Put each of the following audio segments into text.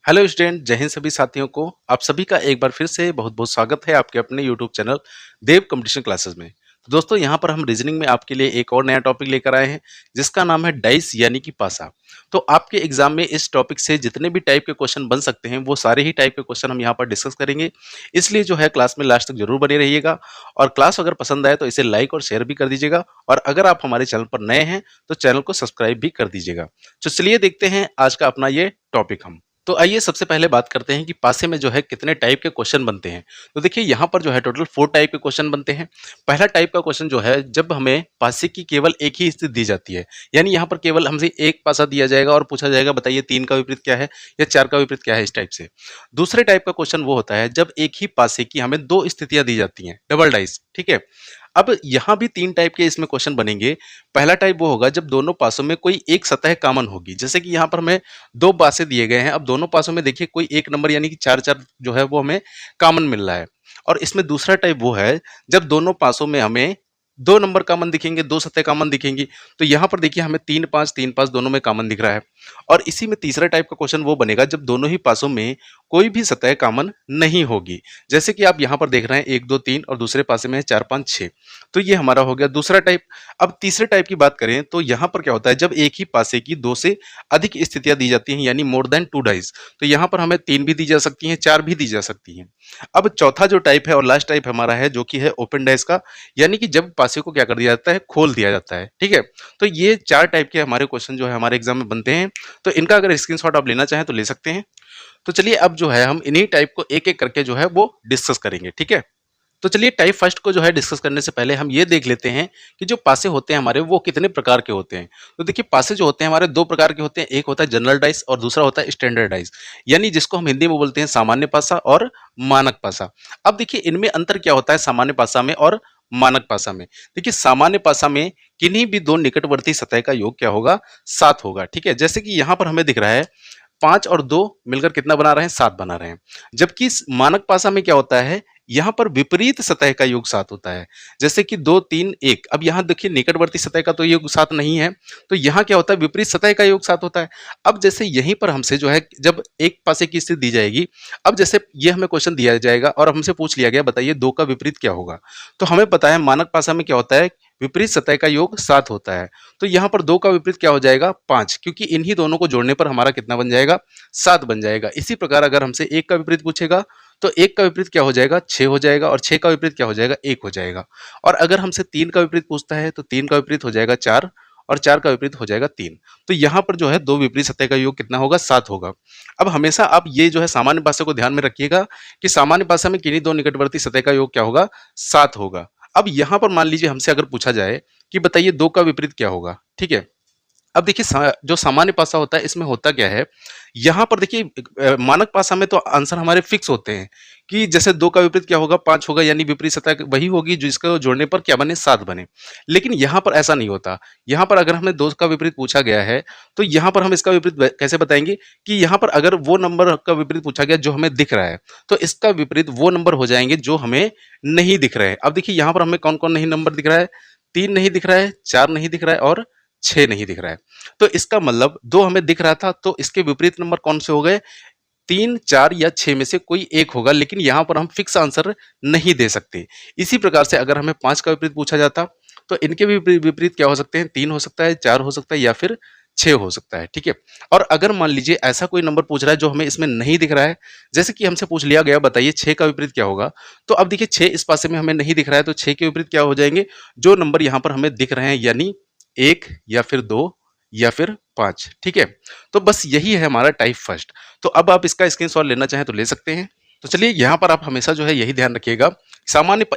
Hello student, जय हिंद सभी साथियों को। आप सभी का एक बार फिर से बहुत-बहुत स्वागत है आपके अपने यूट्यूब चैनल देव कंपटीशन क्लासेस में। तो दोस्तों, यहाँ पर हम रीजनिंग में आपके लिए एक और नया टॉपिक लेकर आए हैं, जिसका नाम है डाइस यानी कि पासा। तो आपके एग्जाम में इस टॉपिक से जितने भी टाइप के क्वेश्चन बन सकते हैं, वो सारे ही टाइप के क्वेश्चन हम यहाँ पर डिस्कस करेंगे। इसलिए जो है क्लास में लास्ट तक जरूर बने रहिएगा और क्लास अगर पसंद आए तो इसे लाइक और शेयर भी कर दीजिएगा और अगर आप हमारे चैनल पर नए हैं, तो चैनल को सब्सक्राइब भी कर दीजिएगा। तो चलिए देखते हैं आज का अपना ये टॉपिक हम। तो आइए सबसे पहले बात करते हैं कि पासे में जो है कितने टाइप के क्वेश्चन बनते हैं। तो देखिए यहाँ पर जो है टोटल 4 टाइप के क्वेश्चन बनते हैं। पहला टाइप का क्वेश्चन जो है जब हमें पासे की केवल एक ही स्थिति दी जाती है, यानी यहाँ पर केवल हमसे एक पासा दिया जाएगा और पूछा जाएगा बताइए 3 का विपरीत क्या है या 4 का विपरीत क्या है, इस टाइप से। दूसरे टाइप का क्वेश्चन वो होता है जब एक ही पासे की हमें 2 स्थितियां दी जाती हैं, डबल डाइस, ठीक है। अब यहाँ भी 3 टाइप के इसमें क्वेश्चन बनेंगे। पहला टाइप वो होगा जब दोनों पासों में कोई एक सतह कॉमन होगी, जैसे कि यहाँ पर हमें 2 पासे दिए गए हैं। अब दोनों पासों में देखिए कोई एक नंबर यानी कि 4-4 जो है वो हमें कॉमन मिल रहा है। और इसमें दूसरा टाइप वो है जब दोनों पासों में हमें 2 नंबर कॉमन दिखेंगे, 2 सतह कॉमन दिखेंगी। तो यहाँ पर देखिए हमें 3-5 दोनों में कॉमन दिख रहा है। और इसी में तीसरा टाइप का क्वेश्चन वो बनेगा जब दोनों ही पासों में कोई भी सतह कॉमन नहीं होगी, जैसे कि आप यहाँ पर देख रहे हैं 1-2-3 और दूसरे पासे में है 4-5-6। तो ये हमारा हो गया दूसरा टाइप। अब तीसरे टाइप की बात करें तो यहाँ पर क्या होता है जब एक ही पासे की 2 से अधिक स्थितियां दी जाती हैं, यानी मोर देन 2 डाइस। तो यहाँ पर हमें 3 भी दी जा सकती हैं, 4 भी दी जा सकती हैं। अब चौथा जो टाइप है और लास्ट टाइप हमारा है जो कि है ओपन डाइस का, यानी कि जब पासे को क्या कर दिया जाता है, खोल दिया जाता है, ठीक है। तो ये 4 टाइप के हमारे क्वेश्चन जो है हमारे एग्जाम में बनते हैं। तो इनका अगर स्क्रीनशॉट आप लेना चाहें तो ले सकते हैं। तो चलिए अब जो है हम इन्हीं टाइप को एक-एक करके जो है वो डिस्कस करेंगे, ठीक है। तो चलिए टाइप फर्स्ट को जो है डिस्कस करने से पहले हम ये देख लेते हैं कि जो पासे होते हैं हमारे वो कितने प्रकार के होते हैं। तो देखिए पासे जो होते हैं हमारे 2 प्रकार के होते हैं, एक होता है जनरल डाइस और दूसरा होता है स्टैंडर्ड डाइस, यानी जिसको हम हिंदी में बोलते हैं सामान्य पासा और मानक पासा। अब देखिए इनमें अंतर क्या होता है सामान्य पासा में और मानक पासा में। देखिए सामान्य पासा में किन्हीं भी 2 निकटवर्ती सतह का योग क्या होगा, 7 होगा, ठीक है। जैसे कि यहाँ पर हमें दिख रहा है 5 और 2 मिलकर कितना बना रहे हैं, 7 बना रहे हैं। जबकि मानक पासा में क्या होता है, यहाँ पर विपरीत सतह का योग 7 होता है, जैसे कि 2 3 1। अब यहाँ देखिए निकटवर्ती सतह का तो योग 7 नहीं है, तो यहाँ क्या होता है विपरीत सतह का योग 7 होता है। अब जैसे यहीं पर हमसे जो है जब एक पासे की स्थिति दी जाएगी, अब जैसे ये हमें क्वेश्चन दिया जाएगा और हमसे पूछ लिया गया बताइए 2 का विपरीत क्या होगा। तो हमें पता है मानक पासा में क्या होता है, विपरीत सतह का योग 7 होता है। तो यहाँ पर 2 का विपरीत क्या हो जाएगा, 5, क्योंकि इन्हीं दोनों को जोड़ने पर हमारा कितना बन जाएगा, 7 बन जाएगा। इसी प्रकार अगर हमसे 1 का विपरीत पूछेगा तो 1 का विपरीत क्या हो जाएगा, 6 हो जाएगा और 6 का विपरीत क्या हो जाएगा, 1 हो जाएगा। और अगर हमसे 3 का विपरीत पूछता है तो 3 का विपरीत हो जाएगा 4 और 4 का विपरीत हो जाएगा 3। तो यहाँ पर जो है 2 विपरीत सतह का योग कितना होगा, 7 होगा। अब हमेशा आप ये जो है सामान्य पासा को ध्यान में रखिएगा कि सामान्य पासा में किन्हीं 2 निकटवर्ती सतह का योग क्या होगा, 7 होगा। अब यहाँ पर मान लीजिए हमसे अगर पूछा जाए कि बताइए 2 का विपरीत क्या होगा, ठीक है। अब देखिए जो सामान्य पासा होता है इसमें होता क्या है, यहाँ पर देखिए मानक पासा में तो आंसर हमारे फिक्स होते हैं कि जैसे 2 का विपरीत क्या होगा, 5 होगा, यानी विपरीत सतह वही होगी जिसको जोड़ने पर क्या बने, 7 बने। लेकिन यहाँ पर ऐसा नहीं होता। यहाँ पर अगर हमें 2 का विपरीत पूछा गया है तो यहाँ पर हम इसका विपरीत कैसे बताएंगे कि यहाँ पर अगर वो नंबर का विपरीत पूछा गया जो हमें दिख रहा है, तो इसका विपरीत वो नंबर हो जाएंगे जो हमें नहीं दिख रहे हैं। अब देखिए यहाँ पर हमें कौन कौन नहीं नंबर दिख रहा है, 3 नहीं दिख रहा है, 4 नहीं दिख रहा है और 6 नहीं दिख रहा है। तो इसका मतलब 2 हमें दिख रहा था, तो इसके विपरीत नंबर कौन से हो गए, 3, 4 या 6 में से कोई एक होगा, लेकिन यहाँ पर हम फिक्स आंसर नहीं दे सकते। इसी प्रकार से अगर हमें 5 का विपरीत पूछा जाता तो इनके भी विपरीत क्या हो सकते हैं, 3 हो सकता है, 4 हो सकता है या फिर 6 हो सकता है, ठीक है। और अगर मान लीजिए ऐसा कोई नंबर पूछ रहा है जो हमें इसमें नहीं दिख रहा है, जैसे कि हमसे पूछ लिया गया बताइए 6 का विपरीत क्या होगा, तो अब देखिए 6 इस पासे में हमें नहीं दिख रहा है, तो 6 के विपरीत क्या हो जाएंगे, जो नंबर यहाँ पर हमें दिख रहे हैं, यानी 1 या फिर 2 या फिर 5, ठीक है। तो बस यही है हमारा टाइप फर्स्ट। तो अब आप इसका स्क्रीनशॉट लेना चाहें तो ले सकते हैं। तो चलिए यहाँ पर आप हमेशा जो है यही ध्यान रखिएगा,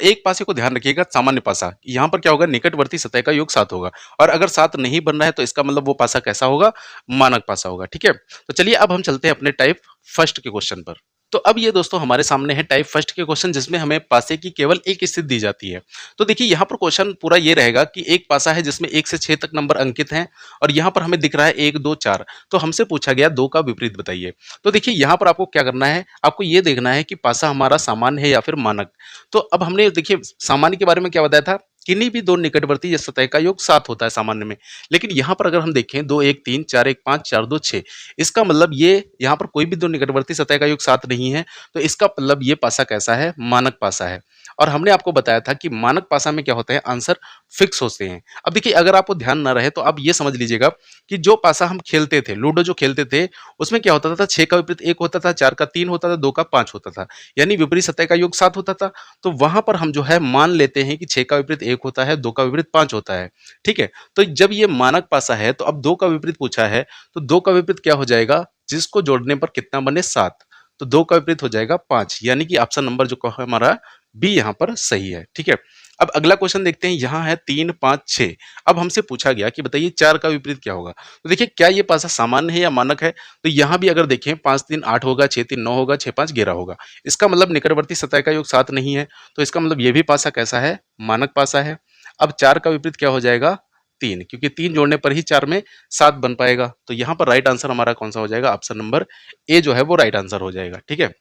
एक पासे को ध्यान रखिएगा, सामान्य पासा यहाँ पर क्या होगा, निकटवर्ती सतह का योग 7 होगा। और अगर 7 नहीं बन रहा है तो इसका मतलब वो पासा कैसा होगा, मानक पासा होगा, ठीक है। तो चलिए अब हम चलते हैं अपने टाइप फर्स्ट के क्वेश्चन पर। तो अब ये दोस्तों हमारे सामने है टाइप फर्स्ट के क्वेश्चन, जिसमें हमें पासे की केवल एक स्थिति दी जाती है। तो देखिए यहाँ पर क्वेश्चन पूरा ये रहेगा कि एक पासा है जिसमें 1 से 6 तक नंबर अंकित हैं और यहाँ पर हमें दिख रहा है 1 2 4। तो हमसे पूछा गया 2 का विपरीत बताइए। तो देखिए यहाँ पर आपको क्या करना है, आपको ये देखना है कि पासा हमारा सामान्य है या फिर मानक। तो अब हमने देखिए सामान्य के बारे में क्या बताया था किन्हीं भी दो निकटवर्ती सतह का योग 7 होता है सामान्य में। लेकिन यहाँ पर अगर हम देखें 2 1 3 4 1 5 4 2 6, इसका मतलब ये यहाँ पर कोई भी दो निकटवर्ती सतह का योग 7 नहीं है, तो इसका मतलब ये पासा कैसा है? मानक पासा है। और हमने आपको बताया था कि मानक पासा में क्या होता है? आंसर फिक्स होते हैं। अब देखिए अगर आपको ध्यान ना रहे तो आप ये समझ लीजिएगा कि जो पासा हम खेलते थे, लूडो जो खेलते थे, उसमें क्या होता था? 6 का विपरीत 1 होता था, 4 का 3 होता था, 2 का 5 होता था। यानी विपरीत सतह का योग 7 होता था। तो वहाँ पर हम जो है मान लेते हैं कि 6 का विपरीत 1 होता है, 2 का विपरीत 5 होता है। ठीक है? तो जब ये मानक पासा है तो अब 2 का विपरीत पूछा है, तो 2 का विपरीत क्या हो जाएगा? जिसको जोड़ने पर कितना बने? 7। तो 2 का विपरीत हो जाएगा 5, यानी कि ऑप्शन नंबर जो है हमारा बी यहाँ पर सही है। ठीक है? अब अगला क्वेश्चन देखते हैं, यहाँ है 3 5 6। अब हमसे पूछा गया कि बताइए 4 का विपरीत क्या होगा? तो देखिए क्या ये पासा सामान्य है या मानक है? तो यहाँ भी अगर देखें 5 3 8 होगा, 6 3 9 होगा, 6 5 11 होगा। इसका मतलब निकटवर्ती सतह का योग 7 नहीं है, तो इसका मतलब ये भी पासा कैसा है? मानक पासा है। अब 4 का विपरीत क्या हो जाएगा? 3, क्योंकि 3 जोड़ने पर ही 4 में 7 बन पाएगा। तो यहाँ पर राइट आंसर हमारा कौन-सा हो जाएगा? ऑप्शन नंबर ए जो है वो राइट आंसर हो जाएगा। ठीक है?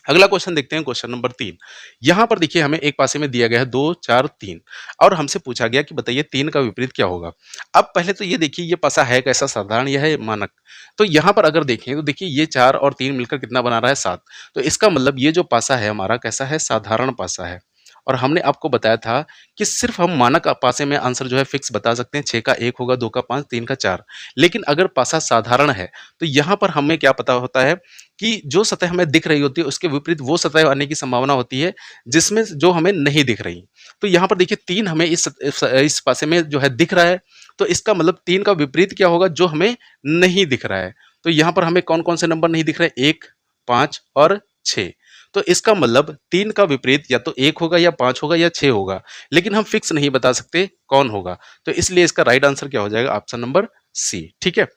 अगला क्वेश्चन देखते हैं, क्वेश्चन नंबर 3। यहाँ पर देखिए हमें एक पासे में दिया गया है 2 4 3 और हमसे पूछा गया कि बताइए 3 का विपरीत क्या होगा? अब पहले तो ये देखिए ये पासा है कैसा? साधारण या है मानक? तो यहाँ पर अगर देखें तो देखिए ये 4 और 3 मिलकर कितना बना रहा है? 7। तो इसका मतलब ये जो पासा है हमारा कैसा है? साधारण पासा है। और हमने आपको बताया था कि सिर्फ हम मानक पासे में आंसर जो है फिक्स बता सकते हैं, 6 का 1 होगा, 2 का 5, 3 का 4। लेकिन अगर पासा साधारण है तो यहाँ पर हमें क्या पता होता है कि जो सतह हमें दिख रही होती है उसके विपरीत वो सतह आने की संभावना होती है जिसमें जो हमें नहीं दिख रही। तो यहाँ पर देखिए 3 हमें इस पासे में जो है दिख रहा है, तो इसका मतलब 3 का विपरीत क्या होगा? जो हमें नहीं दिख रहा है। तो यहाँ पर हमें कौन-कौन से नंबर नहीं दिख रहे? 1, 5 और 6। तो इसका मतलब 3 का विपरीत या तो 1 होगा या 5 होगा या 6 होगा, लेकिन हम फिक्स नहीं बता सकते कौन होगा। तो इसलिए इसका राइट आंसर क्या हो जाएगा? Option number C. ठीक है?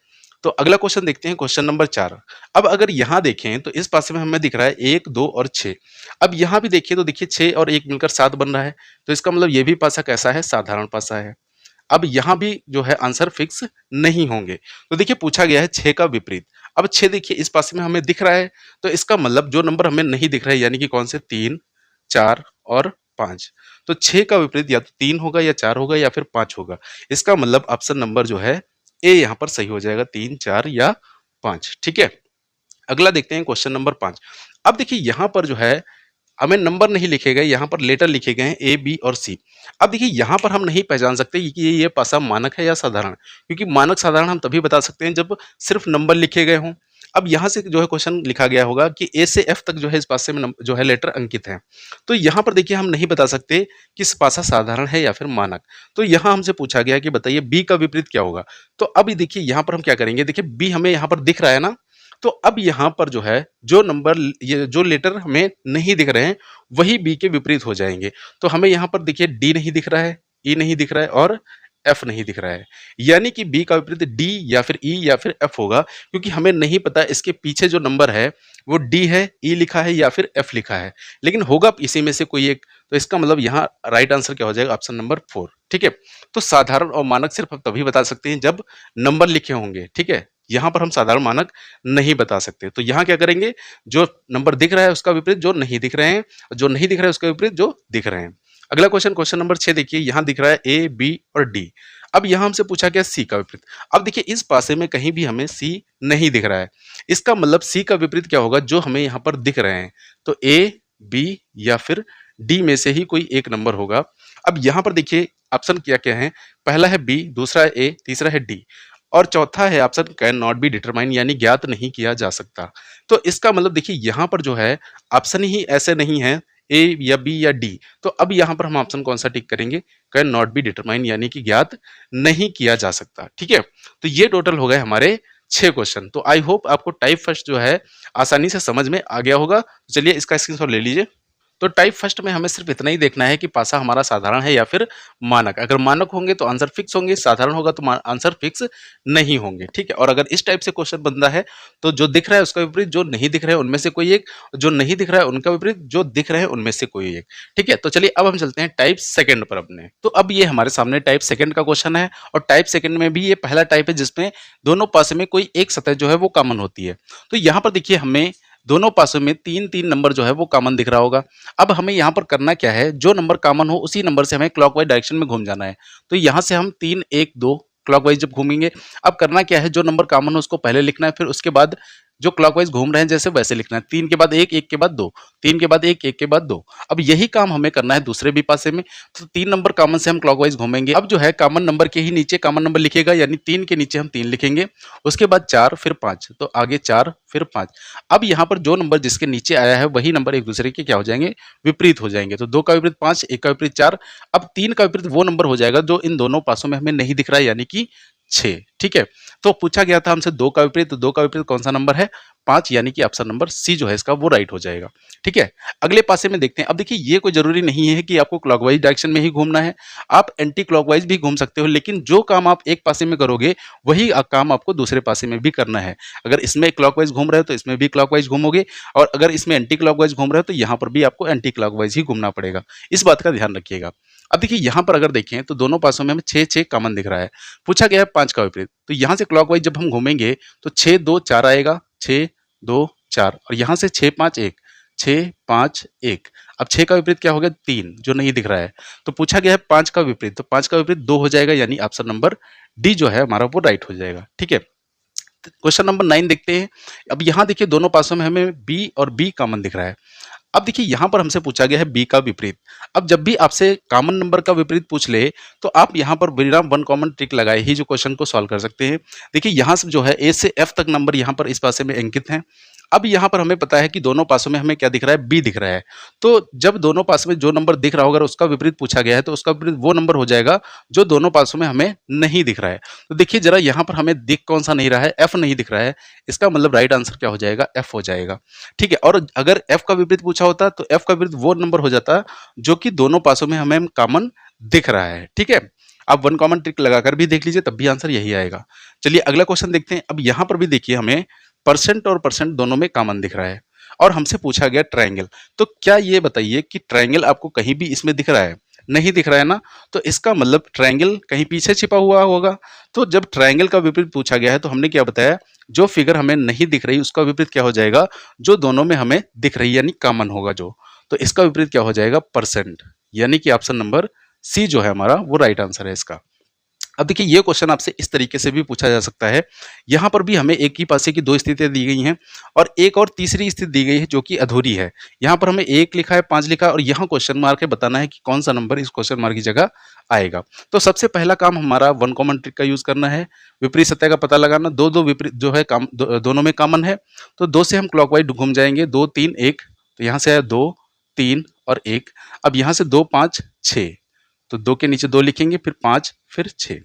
तो अगला क्वेश्चन देखते हैं, क्वेश्चन नंबर 4। अब अगर यहाँ देखें तो इस पासे में हमें दिख रहा है 1, 2 और 6। अब यहाँ भी देखिए तो देखिए 6 और 1 मिलकर 7 बन रहा है। तो इसका मतलब ये भी पासा कैसा है? साधारण पासा है। अब यहाँ भी जो है आंसर फिक्स नहीं होंगे। तो देखिए पूछा गया है 6 का विपरीत। अब 6 देखिए इस पासे में हमें दिख रहा है, तो इसका मतलब जो नंबर हमें नहीं दिख रहा है यानी कि कौन से? 3, 4 और 5। तो 6 का विपरीत या तो 3 होगा या 4 होगा या फिर 5 होगा। इसका मतलब ऑप्शन नंबर जो है ए यहाँ पर सही हो जाएगा, 3, 4 या 5। ठीक है? अगला देखते हैं, क्वेश्चन नंबर 5। अब देखिए यहाँ पर जो है हमें नंबर नहीं लिखे गए, यहाँ पर लेटर लिखे गए हैं ए, बी और सी। अब देखिए यहाँ पर हम नहीं पहचान सकते कि ये पासा मानक है या साधारण, क्योंकि मानक साधारण हम तभी बता सकते हैं जब सिर्फ नंबर लिखे गए हों। अब यहाँ से जो है क्वेश्चन लिखा गया होगा कि ए से एफ तक जो है इस पासे में जो है लेटर अंकित है। तो यहाँ पर देखिए हम नहीं बता सकते कि इस पासा साधारण है या फिर मानक। तो यहाँ हमसे पूछा गया कि बताइए बी का विपरीत क्या होगा? तो अभी देखिए यहाँ पर हम क्या करेंगे, देखिए बी हमें यहाँ पर दिख रहा है ना, तो अब यहाँ पर जो है जो नंबर ये जो लेटर हमें नहीं दिख रहे हैं वही बी के विपरीत हो जाएंगे। तो हमें यहाँ पर देखिए डी नहीं दिख रहा है, ई नहीं दिख रहा है और एफ नहीं दिख रहा है, यानी कि बी का विपरीत डी या फिर ई या फिर एफ होगा, क्योंकि हमें नहीं पता इसके पीछे जो नंबर है वो डी है, ई लिखा है या फिर एफ लिखा है, लेकिन होगा इसी में से कोई एक। तो इसका मतलब यहाँ राइट आंसर क्या हो जाएगा? Option number 4। ठीक है? तो साधारण और मानक सिर्फ हम तभी बता सकते हैं जब नंबर लिखे होंगे। ठीक है? यहाँ पर हम साधारण मानक नहीं बता सकते। तो यहाँ क्या करेंगे, जो नंबर दिख रहा है उसका विपरीत जो नहीं दिख रहे हैं, जो नहीं दिख रहा है उसका विपरीत जो दिख रहे हैं। अगला क्वेश्चन, क्वेश्चन नंबर 6 देखिए, यहाँ दिख रहा है ए, बी और डी। अब यहाँ हमसे पूछा गया सी का विपरीत। अब देखिए इस पासे में कहीं भी हमें सी नहीं दिख रहा है, इसका मतलब सी का विपरीत क्या होगा? जो हमें यहाँ पर दिख रहे हैं। तो ए, बी या फिर डी में से ही कोई एक नंबर होगा। अब यहाँ पर देखिए ऑप्शन क्या क्या है, पहला है बी, दूसरा है ए, तीसरा है डी और चौथा है option can not be determine, यानी ज्ञात नहीं किया जा सकता। तो इसका मतलब देखिए यहाँ पर जो है ऑप्शन ही ऐसे नहीं है ए या बी या डी। तो अब यहाँ पर हम ऑप्शन कौन सा टिक करेंगे? कैन नॉट बी डिटरमाइन, यानी कि ज्ञात नहीं किया जा सकता। ठीक है? तो ये टोटल हो गए हमारे 6 क्वेश्चन। तो आई होप आपको टाइप फर्स्ट जो है आसानी से समझ में आ गया होगा। तो चलिए इसका स्क्रीनशॉट ले लीजिए। तो टाइप फर्स्ट में हमें सिर्फ इतना ही देखना है कि पासा हमारा साधारण है या फिर मानक। अगर मानक होंगे तो आंसर फिक्स होंगे, साधारण होगा तो आंसर फिक्स नहीं होंगे। ठीक है? और अगर इस टाइप से क्वेश्चन बनता है तो जो दिख रहा है उसका विपरीत, जो नहीं दिख रहा है उनमें से कोई एक, जो नहीं दिख रहा है उनका विपरीत, जो दिख रहे हैं उनमें से कोई एक। ठीक है? तो चलिए अब हम चलते हैं टाइप सेकंड पर अपने। तो अब ये हमारे सामने टाइप सेकंड का क्वेश्चन है और टाइप सेकंड में भी ये पहला टाइप है जिसमें दोनों पासे में कोई एक सतह जो है वो कॉमन होती है। तो यहाँ पर देखिए हमें दोनों पासों में 3-3 नंबर जो है वो कॉमन दिख रहा होगा। अब हमें यहाँ पर करना क्या है, जो नंबर कॉमन हो उसी नंबर से हमें क्लॉकवाइज डायरेक्शन में घूम जाना है। तो यहाँ से हम 3, 1, 2 क्लॉकवाइज जब घूमेंगे, अब करना क्या है, जो नंबर कॉमन हो उसको पहले लिखना है, फिर उसके बाद जो क्लॉकवाइज घूम रहे हैं जैसे वैसे लिखना है। 3 के बाद 1, 1 के बाद 2, 3 के बाद 1, 1 के बाद 2। अब यही काम हमें करना है दूसरे भी पासे में। तो 3 नंबर कॉमन से हम क्लॉकवाइज घूमेंगे। अब जो है कॉमन नंबर के ही नीचे कॉमन नंबर लिखेगा, यानी 3 के नीचे हम 3 लिखेंगे, उसके बाद 4 फिर 5, तो आगे 4 फिर 5। अब यहाँ पर जो नंबर जिसके नीचे आया है वही नंबर एक दूसरे के क्या हो जाएंगे, विपरीत हो जाएंगे। तो 2 का विपरीत 5, 1 का विपरीत 4। अब 3 का विपरीत वो नंबर हो जाएगा जो इन दोनों पासों में हमें नहीं दिख रहा है, यानी कि 6। ठीक है, तो पूछा गया था हमसे 2 का विपरीत, तो 2 का विपरीत कौन सा नंबर है, 5, यानी कि ऑप्शन नंबर सी जो है इसका वो राइट हो जाएगा। ठीक है, अगले पासे में देखते हैं। अब देखिए ये कोई जरूरी नहीं है कि आपको क्लॉकवाइज डायरेक्शन में ही घूमना है, आप एंटी क्लॉकवाइज भी घूम सकते हो, लेकिन जो काम आप एक पासे में करोगे वही काम आपको दूसरे पासे में भी करना है। अगर इसमें क्लॉकवाइज घूम रहे हो तो इसमें भी क्लॉकवाइज घूमोगे, और अगर इसमें एंटी क्लॉकवाइज घूम रहे हो तो यहाँ पर भी आपको एंटी क्लॉकवाइज ही घूमना पड़ेगा। इस बात का ध्यान रखिएगा। अब देखिए यहाँ पर अगर देखें तो दोनों पासों में हमें 6-6 कॉमन दिख रहा है। पूछा गया है 5 का विपरीत, तो यहाँ से क्लॉकवाइज जब हम घूमेंगे तो 6, 2, 4 आएगा, 6, 2, 4, और यहाँ से 6, 5, 1, 6, 5, 1। अब 6 का विपरीत क्या हो गया, 3, जो नहीं दिख रहा है। तो पूछा गया है 5 का विपरीत, तो 5 का विपरीत 2 हो जाएगा, यानी ऑप्शन नंबर डी जो है हमारा वो राइट हो जाएगा। ठीक है, क्वेश्चन नंबर 9 देखते हैं। अब यहाँ देखिए दोनों पासों में हमें बी और बी कॉमन दिख रहा है। अब देखिए यहाँ पर हमसे पूछा गया है बी का विपरीत। अब जब भी आपसे कॉमन नंबर का विपरीत पूछ ले तो आप यहाँ पर बिना वन कॉमन ट्रिक लगाए ही जो क्वेश्चन को सॉल्व कर सकते हैं। देखिए यहाँ से जो है ए से एफ तक नंबर यहाँ पर इस पासे में अंकित हैं। अब यहाँ पर हमें पता है कि दोनों पासों में हमें क्या दिख रहा है, बी दिख रहा है। तो जब दोनों पासों में जो नंबर दिख रहा होगा उसका विपरीत पूछा गया है तो उसका विपरीत वो नंबर हो जाएगा जो दोनों पासों में हमें नहीं दिख रहा है। तो देखिए जरा यहाँ पर हमें दिख कौन सा नहीं रहा है, एफ नहीं दिख रहा है। इसका मतलब राइट आंसर क्या हो जाएगा, एफ हो जाएगा। ठीक है, और अगर एफ का विपरीत पूछा होता तो एफ का विपरीत वो नंबर हो जाता जो कि दोनों पासों में हमें कॉमन दिख रहा है। ठीक है, आप वन कॉमन ट्रिक लगाकर भी देख लीजिए तब भी आंसर यही आएगा। चलिए अगला क्वेश्चन देखते हैं। अब यहाँ पर भी देखिए हमें परसेंट और परसेंट दोनों में कॉमन दिख रहा है और हमसे पूछा गया ट्रायंगल। तो क्या ये बताइए कि ट्रायंगल आपको कहीं भी इसमें दिख रहा है, नहीं दिख रहा है ना, तो इसका मतलब ट्रायंगल कहीं पीछे छिपा हुआ होगा। तो जब ट्रायंगल का विपरीत पूछा गया है तो हमने क्या बताया, जो फिगर हमें नहीं दिख रही उसका विपरीत क्या हो जाएगा, जो दोनों में हमें दिख रही यानी कॉमन होगा जो, तो इसका विपरीत क्या हो जाएगा, परसेंट, यानी कि ऑप्शन नंबर सी जो है हमारा वो राइट आंसर है इसका। अब देखिए ये क्वेश्चन आपसे इस तरीके से भी पूछा जा सकता है। यहाँ पर भी हमें एक ही पासे की दो स्थितियां दी गई हैं और एक और तीसरी स्थिति दी गई है जो कि अधूरी है। यहाँ पर हमें 1 लिखा है, 5 लिखा है और यहाँ क्वेश्चन मार्क है, बताना है कि कौन सा नंबर इस क्वेश्चन मार्क की जगह आएगा। तो सबसे पहला काम हमारा वन कॉमन ट्रिक का यूज करना है, विपरीत सतह का पता लगाना। दो विपरीत जो है दोनों में कॉमन है, तो 2 से हम क्लॉकवाइज घूम जाएंगे, 2, 3, 1, तो यहाँ से आया 2, 3 और 1। अब यहाँ से 2, 5, 6, तो 2 के नीचे 2 लिखेंगे, फिर 5, फिर 6।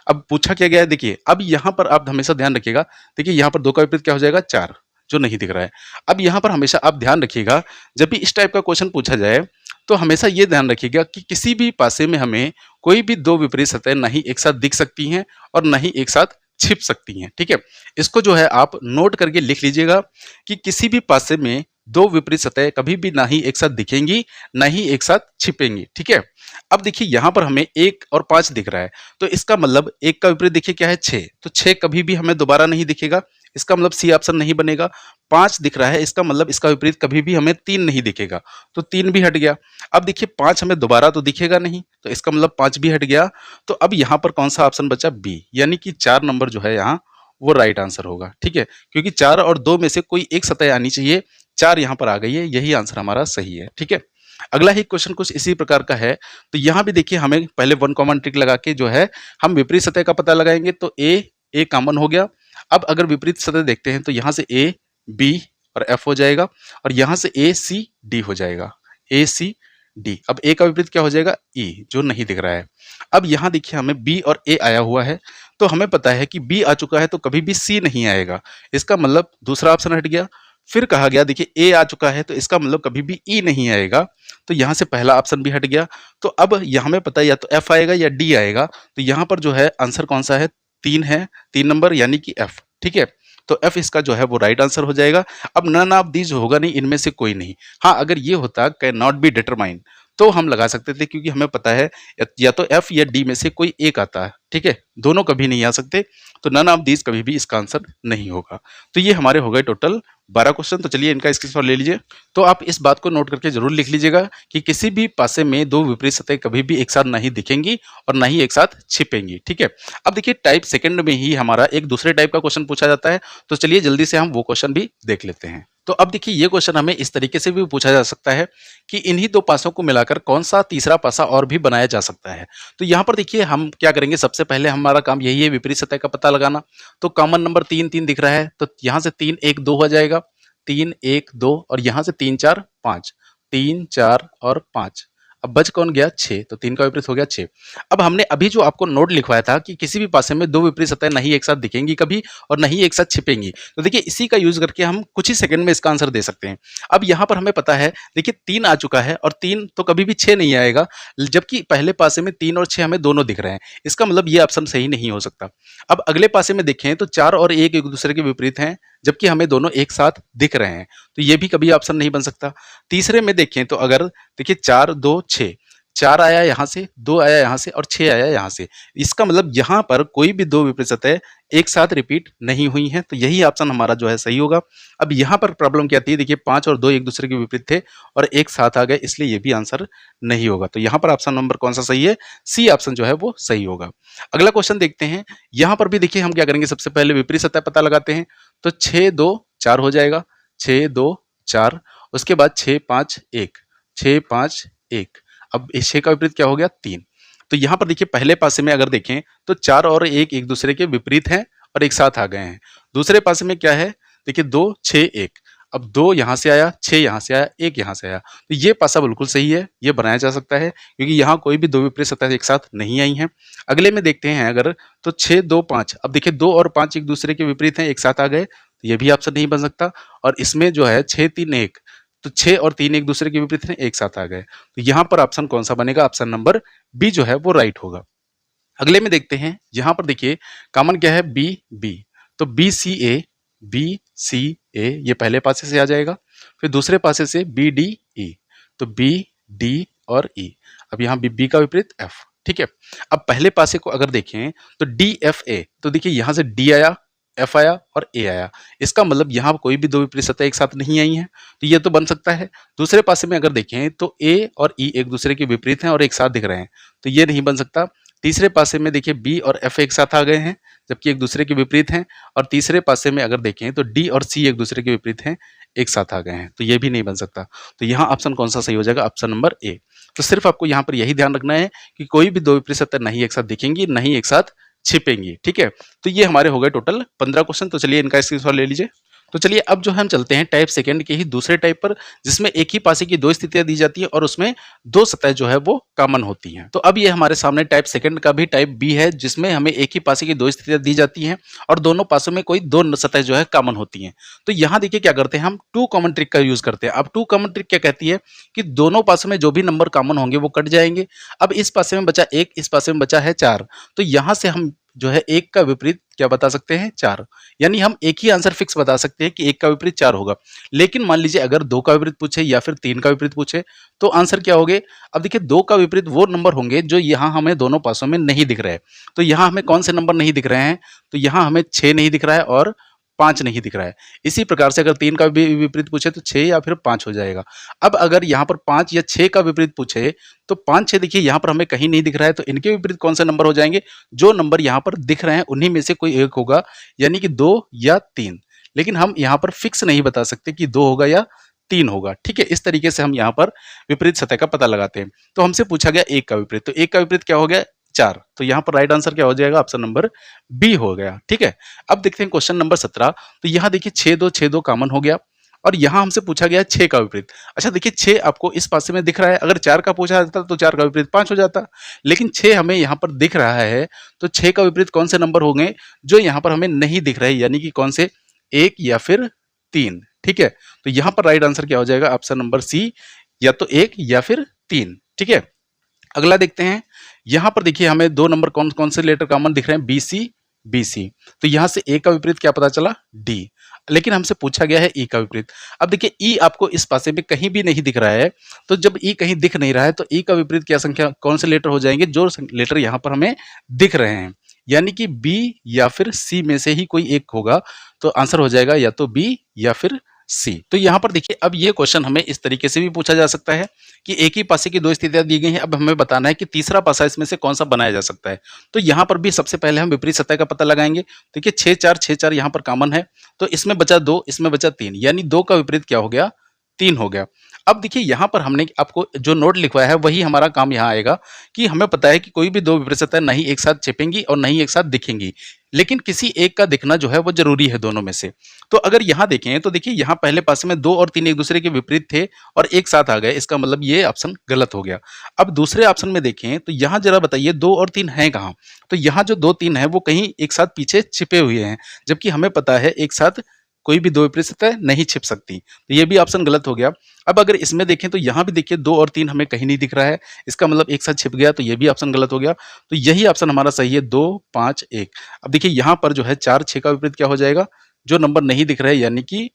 अब पूछा क्या गया है, देखिए अब यहाँ पर आप हमेशा ध्यान रखिएगा, देखिए यहाँ पर 2 का विपरीत क्या हो जाएगा, 4, जो नहीं दिख रहा है। अब यहाँ पर हमेशा आप ध्यान रखिएगा, जब भी इस टाइप का क्वेश्चन पूछा जाए तो हमेशा ये ध्यान रखिएगा कि किसी भी पासे में हमें कोई भी 2 विपरीत सतह नहीं एक साथ दिख सकती हैं और नहीं एक साथ छिप सकती हैं। ठीक है, इसको जो है आप नोट करके लिख लीजिएगा कि किसी भी पासे में 2 विपरीत सतह कभी भी ना ही एक साथ दिखेंगी, ना ही एक साथ छिपेंगी। ठीक है, अब देखिए यहाँ पर हमें 1 और 5 दिख रहा है, तो इसका मतलब 1 का विपरीत देखिए क्या है, 6, तो 6 कभी भी हमें दोबारा नहीं दिखेगा, इसका मतलब सी ऑप्शन नहीं बनेगा। 5 दिख रहा है, इसका मतलब इसका विपरीत कभी भी हमें 3 नहीं दिखेगा, तो 3 भी हट गया। अब देखिए 5 हमें दोबारा तो दिखेगा नहीं, तो इसका मतलब 5 भी हट गया। तो अब यहाँ पर कौन सा ऑप्शन बचा, बी, यानी कि 4 नंबर जो है यहाँ वो राइट आंसर होगा। ठीक है, क्योंकि 4 और 2 में से कोई एक सतह आनी चाहिए, 4 यहाँ पर आ गई है, यही आंसर हमारा सही है। ठीक है, अगला ही क्वेश्चन कुछ इसी प्रकार का है। तो यहाँ भी देखिए हमें पहले वन कॉमन ट्रिक लगा के जो है हम विपरीत सतह का पता लगाएंगे, तो ए कॉमन हो गया। अब अगर विपरीत सतह देखते हैं तो यहाँ से ए, बी और एफ हो जाएगा और यहाँ से ए, सी, डी हो जाएगा, ए, सी, डी। अब ए का विपरीत क्या हो जाएगा, ई, जो नहीं दिख रहा है। अब यहाँ देखिए हमें बी और ए आया हुआ है, तो हमें पता है कि बी आ चुका है तो कभी भी सी नहीं आएगा, इसका मतलब दूसरा ऑप्शन हट गया। फिर कहा गया देखिए ए आ चुका है तो इसका मतलब कभी भी ई नहीं आएगा, तो यहाँ से पहला ऑप्शन भी हट गया। तो अब यहाँ में पता है या तो एफ आएगा या डी आएगा, तो यहाँ पर जो है आंसर कौन सा है, 3 है, 3 नंबर यानी कि एफ। ठीक है, तो एफ इसका जो है वो राइट आंसर हो जाएगा। अब नन ऑफ दीज होगा नहीं, इनमें से कोई नहीं। हाँ, अगर ये होता कैन नॉट बी डिटरमाइन तो हम लगा सकते थे, क्योंकि हमें पता है या तो एफ या डी में से कोई एक आता है। ठीक है, दोनों कभी नहीं आ सकते, तो नन ऑफ दीज कभी भी इसका आंसर नहीं होगा। तो ये हमारे हो गए टोटल 12 क्वेश्चन। तो चलिए इनका स्क्रीनशॉट ले लीजिए। तो आप इस बात को नोट करके जरूर लिख लीजिएगा कि किसी भी पासे में दो विपरीत सतह कभी भी एक साथ नहीं दिखेंगी और ना ही एक साथ छिपेंगी, ठीक है। अब देखिए टाइप सेकंड में ही हमारा एक दूसरे टाइप का क्वेश्चन पूछा जाता है, तो चलिए जल्दी से हम वो क्वेश्चन भी देख लेते हैं। तो अब देखिए ये क्वेश्चन हमें इस तरीके से भी पूछा जा सकता है कि इन्हीं दो पासों को मिलाकर कौन सा तीसरा पासा और भी बनाया जा सकता है। तो यहाँ पर देखिए हम क्या करेंगे, सबसे पहले हमारा काम यही है विपरीत सतह का पता लगाना। तो कॉमन नंबर 3 3 दिख रहा है, तो यहाँ से 3 1 2 हो जाएगा, 3 1 2 और यहाँ से 3 4 5, 3 4 और 5। अब बच कौन गया, 6, तो 3 का विपरीत हो गया 6। अब हमने अभी जो आपको नोट लिखवाया था कि किसी भी पासे में दो विपरीत सतह नहीं एक साथ दिखेंगी कभी और नहीं एक साथ छिपेंगी, तो देखिए इसी का यूज करके हम कुछ ही सेकंड में इसका आंसर दे सकते हैं। अब यहाँ पर हमें पता है, देखिए 3 आ चुका है और 3 तो कभी भी 6 नहीं आएगा, जबकि पहले पासे में 3 और 6 हमें दोनों दिख रहे हैं, इसका मतलब ये ऑप्शन सही नहीं हो सकता। अब अगले पासे में देखें तो 4 और 1 एक दूसरे के विपरीत हैं, जबकि हमें दोनों एक साथ दिख रहे हैं, तो ये भी कभी ऑप्शन नहीं बन सकता। तीसरे में देखें तो अगर देखिए 4 2 6, 4 आया यहाँ से, 2 आया यहाँ से और 6 आया यहाँ से, इसका मतलब यहाँ पर कोई भी दो विपरीत सतह एक साथ रिपीट नहीं हुई हैं, तो यही ऑप्शन हमारा जो है सही होगा। अब यहाँ पर प्रॉब्लम क्या आती है, देखिए 5 और 2 एक दूसरे के विपरीत थे और एक साथ आ गए, इसलिए ये भी आंसर नहीं होगा। तो यहाँ पर ऑप्शन नंबर कौन सा सही है, सी ऑप्शन जो है वो सही होगा। अगला क्वेश्चन देखते हैं। यहाँ पर भी देखिए हम क्या करेंगे, सबसे पहले विपरीत सतह पता लगाते हैं। तो 6 2 4 हो जाएगा, 6 2 4, उसके बाद 6 5 1, 6 5 1। अब इस 6 का विपरीत क्या हो गया, 3। तो यहाँ पर देखिए पहले पासे में अगर देखें तो 4 और 1 एक दूसरे के विपरीत हैं और एक साथ आ गए हैं। दूसरे पासे में क्या है, देखिए 2 6 1। अब 2 यहाँ से आया, 6 यहाँ से आया, 1 यहाँ से आया, तो ये पासा बिल्कुल सही है, ये बनाया जा सकता है क्योंकि यहाँ कोई भी दो विपरीत सतह एक साथ नहीं आई हैं। अगले में देखते हैं अगर, तो 6 2 5। अब देखिए 2 और 5 एक दूसरे के विपरीत हैं, एक साथ आ गए, तो ये भी ऑप्शन नहीं बन सकता। और इसमें जो है 6 3 1, तो 6 और 3 एक दूसरे के विपरीत हैं, एक साथ आ गए, तो यहाँ पर ऑप्शन कौन सा बनेगा, ऑप्शन नंबर बी जो है वो राइट होगा। अगले में देखते हैं, यहाँ पर देखिए कॉमन क्या है, बी बी, तो बी सी ए ये पहले पासे से आ जाएगा, फिर दूसरे पासे से बी डी ई, तो बी डी और ई। अब यहाँ बी का विपरीत एफ, ठीक है। अब पहले पासे को अगर देखें तो डी एफ ए, तो देखिए यहाँ से डी आया, एफ आया और ए आया, इसका मतलब यहाँ कोई भी दो विपरीत सतह एक साथ नहीं आई हैं, तो ये तो बन सकता है। दूसरे पासे में अगर देखें तो ए और ई एक दूसरे के विपरीत हैं और एक साथ दिख रहे हैं, तो ये नहीं बन सकता। तीसरे पासे में देखिए बी और एफ एक साथ आ गए हैं, जबकि एक दूसरे के विपरीत हैं। और तीसरे पासे में अगर देखें तो डी और सी एक दूसरे के विपरीत हैं, एक साथ आ गए हैं, तो ये भी नहीं बन सकता। तो यहाँ ऑप्शन कौन सा सही हो जाएगा, ऑप्शन नंबर ए। तो सिर्फ आपको यहाँ पर यही ध्यान रखना है कि कोई भी दो विपरीत सतह नहीं एक साथ दिखेंगी, नहीं एक साथ छिपेंगी, ठीक है। तो ये हमारे हो गए टोटल 15 क्वेश्चन। तो चलिए इनका स्क्रीनशॉट ले लीजिए। तो चलिए अब जो है हम चलते हैं टाइप सेकंड के ही दूसरे टाइप पर, जिसमें एक ही पासे की दो स्थितियां दी जाती है और उसमें दो सतह जो है वो कॉमन होती हैं। तो अब ये हमारे सामने टाइप सेकंड का भी टाइप बी है, जिसमें हमें एक ही पासे की दो स्थितियां दी जाती हैं और दोनों पासों में कोई दो सतह जो है कॉमन होती हैं। तो यहाँ देखिए क्या करते हैं, हम टू कॉमन ट्रिक का यूज करते हैं। अब टू कॉमन ट्रिक क्या कहती है कि दोनों पासों में जो भी नंबर कॉमन होंगे वो कट जाएंगे। अब इस पासे में बचा 1, इस पासे में बचा है 4, तो यहाँ से हम जो है 1 का विपरीत क्या बता सकते हैं, 4। यानी हम एक ही आंसर फिक्स बता सकते हैं कि 1 का विपरीत 4 होगा। लेकिन मान लीजिए अगर 2 का विपरीत पूछे या फिर 3 का विपरीत पूछे, तो आंसर क्या होंगे। अब देखिए 2 का विपरीत वो नंबर होंगे जो यहाँ हमें दोनों पासों में नहीं दिख रहे हैं। तो यहाँ हमें कौन से नंबर नहीं दिख रहे हैं, तो यहाँ हमें 6 नहीं दिख रहा है और 5 नहीं दिख रहा है। इसी प्रकार से अगर 3 का भी विपरीत पूछे तो 6 या फिर 5 हो जाएगा। अब अगर यहाँ पर 5 या 6 का विपरीत पूछे तो 5 6 देखिए यहाँ पर हमें कहीं नहीं दिख रहा है, तो इनके विपरीत कौन से नंबर हो जाएंगे, जो नंबर यहाँ पर दिख रहे हैं उन्हीं में से कोई एक होगा, यानी कि 2 या 3। लेकिन हम यहाँ पर फिक्स नहीं बता सकते कि 2 होगा या 3 होगा, ठीक है। इस तरीके से हम यहाँ पर विपरीत सतह का पता लगाते हैं। तो हमसे पूछा गया 1 का विपरीत, तो 1 का विपरीत क्या हो गया, 4। तो यहाँ पर राइट आंसर क्या हो जाएगा, ऑप्शन नंबर बी हो गया, ठीक है। अब देखते हैं क्वेश्चन नंबर 17। तो यहाँ देखिए 6 2 कॉमन हो गया और यहाँ हमसे पूछा गया 6 का विपरीत। अच्छा देखिए 6 आपको इस पासे में दिख रहा है, अगर 4 का पूछा जाता तो 4 का विपरीत 5 हो जाता, लेकिन 6 हमें यहाँ पर दिख रहा है, तो 6 का विपरीत कौन से नंबर होंगे जो यहाँ पर हमें नहीं दिख रहे, यानी कि कौन से, 1 या फिर 3, ठीक है। तो यहाँ पर राइट आंसर क्या हो जाएगा, ऑप्शन नंबर सी, या तो 1 या फिर 3, ठीक है। अगला देखते हैं। यहाँ पर देखिए हमें दो नंबर कौन कौन से लेटर कॉमन दिख रहे हैं, बी सी बी सी। तो यहाँ से ए का विपरीत क्या पता चला, डी। लेकिन हमसे पूछा गया है ई का विपरीत। अब देखिए ई आपको इस पासे में कहीं भी नहीं दिख रहा है, तो जब ई कहीं दिख नहीं रहा है तो ई का विपरीत क्या संख्या, कौन से लेटर हो जाएंगे, जो लेटर यहाँ पर हमें दिख रहे हैं, यानी कि बी या फिर सी में से ही कोई एक होगा। तो आंसर हो जाएगा या तो बी या फिर सी। तो यहाँ पर देखिए अब ये क्वेश्चन हमें इस तरीके से भी पूछा जा सकता है कि एक ही पासे की दो स्थितियां दी गई हैं, अब हमें बताना है कि तीसरा पासा इसमें से कौन सा बनाया जा सकता है। तो यहाँ पर भी सबसे पहले हम विपरीत सतह का पता लगाएंगे। देखिए 6 4 यहाँ पर कॉमन है, तो इसमें बचा 2, इसमें बचा 3, यानी 2 का विपरीत क्या हो गया, 3 हो गया। अब देखिए यहाँ पर हमने आपको जो नोट लिखवाया है वही हमारा काम यहाँ आएगा कि हमें पता है कि कोई भी दो विपरीत सतह नहीं एक साथ छिपेंगी और नहीं एक साथ दिखेंगी, लेकिन किसी एक का दिखना जो है वो जरूरी है दोनों में से। तो अगर यहाँ देखें तो देखिए यहाँ पहले पासे में 2 और 3 एक दूसरे के विपरीत थे और एक साथ आ गए, इसका मतलब ये ऑप्शन गलत हो गया। अब दूसरे ऑप्शन में देखें तो यहाँ जरा बताइए 2 और 3 हैं कहाँ? तो यहाँ जो 2 3 है वो कहीं एक साथ पीछे छिपे हुए हैं, जबकि हमें पता है एक साथ कोई भी दो विपरीत सतह नहीं छिप सकती, तो ये भी ऑप्शन गलत हो गया। अब अगर इसमें देखें तो यहाँ भी देखिए 2 और 3 हमें कहीं नहीं दिख रहा है, इसका मतलब एक साथ छिप गया, तो ये भी ऑप्शन गलत हो गया। तो यही ऑप्शन हमारा सही है 2 5 1। अब देखिए यहाँ पर जो है 4 6 का विपरीत क्या हो जाएगा, जो नंबर नहीं दिख रहे यानी कि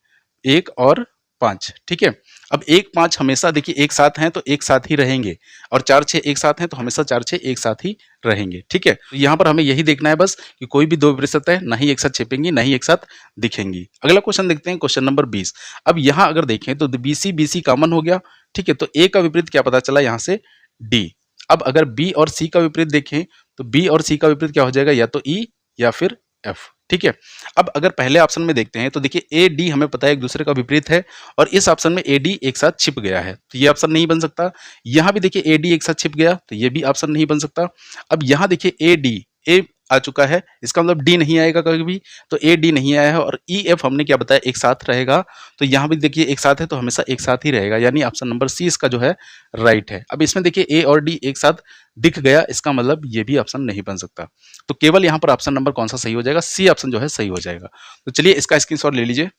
1 और 5, ठीक है। अब 1 5 हमेशा देखिए एक साथ हैं तो एक साथ ही रहेंगे, और 4 6 एक साथ हैं तो हमेशा 4 6 एक साथ ही रहेंगे, ठीक है। तो यहाँ पर हमें यही देखना है बस कि कोई भी दो विपरीत सतह ना ही एक साथ छिपेंगी ना ही एक साथ दिखेंगी। अगला क्वेश्चन देखते हैं, क्वेश्चन नंबर 20। अब यहाँ अगर देखें तो BC BC कॉमन हो गया, ठीक है। तो A का विपरीत क्या पता चला यहाँ से, D। अब अगर B और C का विपरीत देखें तो B और C का विपरीत क्या हो जाएगा, या तो E या फिर F, ठीक है। अब अगर पहले ऑप्शन में देखते हैं तो देखिए ए डी हमें पता है एक दूसरे का विपरीत है, और इस ऑप्शन में ए डी एक साथ छिप गया है, तो ये ऑप्शन नहीं बन सकता। यहाँ भी देखिए ए डी एक साथ छिप गया, तो ये भी ऑप्शन नहीं बन सकता। अब यहाँ देखिए ए डी, ए आ चुका है, इसका मतलब डी नहीं आएगा कभी भी, तो ए डी नहीं आया है, और ई एफ हमने क्या बताया एक साथ रहेगा, तो यहाँ भी देखिए एक साथ है तो हमेशा एक साथ ही रहेगा, यानी ऑप्शन नंबर सी इसका जो है राइट है। अब इसमें देखिए ए और डी एक साथ दिख गया, इसका मतलब ये भी ऑप्शन नहीं बन सकता। तो केवल यहाँ पर ऑप्शन नंबर कौन सा सही हो जाएगा, सी ऑप्शन जो है सही हो जाएगा। तो चलिए इसका स्क्रीनशॉट ले लीजिए।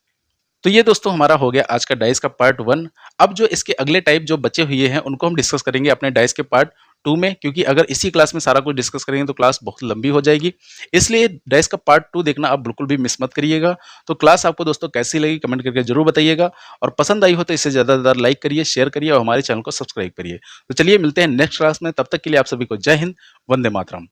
तो ये दोस्तों हमारा हो गया आज का डाइस का पार्ट 1। अब जो इसके अगले टाइप जो बचे हुए हैं उनको हम डिस्कस करेंगे अपने डाइस के पार्ट 2 में, क्योंकि अगर इसी क्लास में सारा कुछ डिस्कस करेंगे तो क्लास बहुत लंबी हो जाएगी, इसलिए डाइस का पार्ट 2 देखना आप बिल्कुल भी मिस मत करिएगा। तो क्लास आपको दोस्तों कैसी लगी कमेंट करके जरूर बताइएगा, और पसंद आई हो तो इसे ज़्यादा से ज़्यादा लाइक करिए, शेयर करिए और हमारे चैनल को सब्सक्राइब करिए। तो चलिए मिलते हैं नेक्स्ट क्लास में, तब तक के लिए आप सभी को जय हिंद, वंदे मातरम।